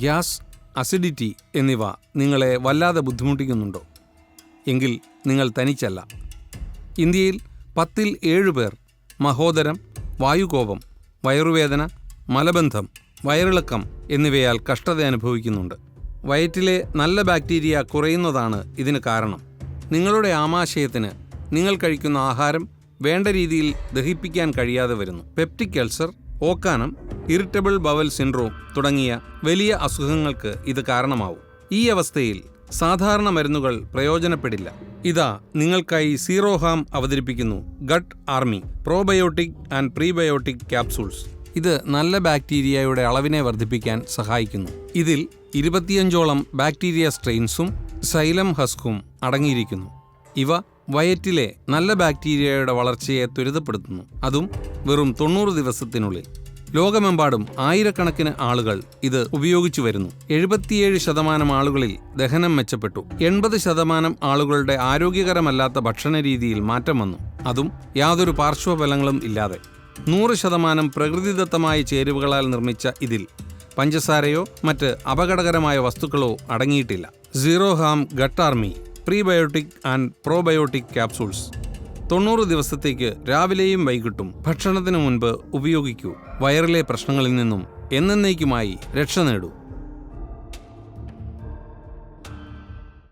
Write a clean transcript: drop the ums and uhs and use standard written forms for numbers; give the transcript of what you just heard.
Gas, acidity എന്നിവ നിങ്ങളെ വല്ലാതെ ബുദ്ധിമുട്ടിക്കുന്നുണ്ടോ? എങ്കിൽ നിങ്ങൾ തനിച്ചല്ല. ഇന്ത്യയിൽ 10-ൽ 7 പേർ മഹോദരം, വായുകോപം, വയറുവേദന, മലബന്ധം, വയറിളക്കം എന്നിവയാൽ കഷ്ടത അനുഭവിക്കുന്നുണ്ട്. വയറ്റിലെ നല്ല ബാക്ടീരിയ കുറയുന്നതാണ് ഇതിന് കാരണം. നിങ്ങളുടെ ആമാശയത്തിന് നിങ്ങൾ കഴിക്കുന്ന ആഹാരം വേണ്ട രീതിയിൽ ദഹിപ്പിക്കാൻ കഴിയാതെ വരുന്നു. പെപ്റ്റിക് അൾസർ, ഓക്കാനം, ഇറിറ്റബിൾ ബവൽ സിൻഡ്രോം തുടങ്ങിയ വലിയ അസുഖങ്ങൾക്ക് ഇത് കാരണമാവും. ഈ അവസ്ഥയിൽ സാധാരണ മരുന്നുകൾ പ്രയോജനപ്പെടില്ല. ഇതാ നിങ്ങൾക്കായി സീറോ ഹാം അവതരിപ്പിക്കുന്നു gut army probiotic and prebiotic capsules. ഇത് നല്ല ബാക്ടീരിയയുടെ അളവിനെ വർദ്ധിപ്പിക്കാൻ സഹായിക്കുന്നു. ഇതിൽ 25ഓളം ബാക്ടീരിയ സ്ട്രെയിൻസും സൈലം ഹസ്കും അടങ്ങിയിരിക്കുന്നു. ഇവ വയറ്റിലെ നല്ല ബാക്ടീരിയയുടെ വളർച്ചയെ ത്വരിതപ്പെടുത്തുന്നു, അതും വെറും 90 ദിവസത്തിനുള്ളിൽ. ലോകമെമ്പാടും ആയിരക്കണക്കിന് ആളുകൾ ഇത് ഉപയോഗിച്ചു വരുന്നു. 77% ആളുകളിൽ ദഹനം മെച്ചപ്പെട്ടു. 80% ആളുകളുടെ ആരോഗ്യകരമല്ലാത്ത ഭക്ഷണരീതിയിൽ മാറ്റം വന്നു, അതും യാതൊരു പാർശ്വഫലങ്ങളും ഇല്ലാതെ. 100% പ്രകൃതിദത്തമായ ചേരുവകളാൽ നിർമ്മിച്ച ഇതിൽ പഞ്ചസാരയോ മറ്റ് അപകടകരമായ വസ്തുക്കളോ അടങ്ങിയിട്ടില്ല. Zero harm gut army prebiotic and probiotic capsules 90 ദിവസത്തേക്ക് രാവിലെയും വൈകിട്ടും ഭക്ഷണത്തിന് മുൻപ് ഉപയോഗിക്കൂ. വയറിലെ പ്രശ്നങ്ങളിൽ നിന്നും എന്നേക്കുമായി രക്ഷ നേടൂ.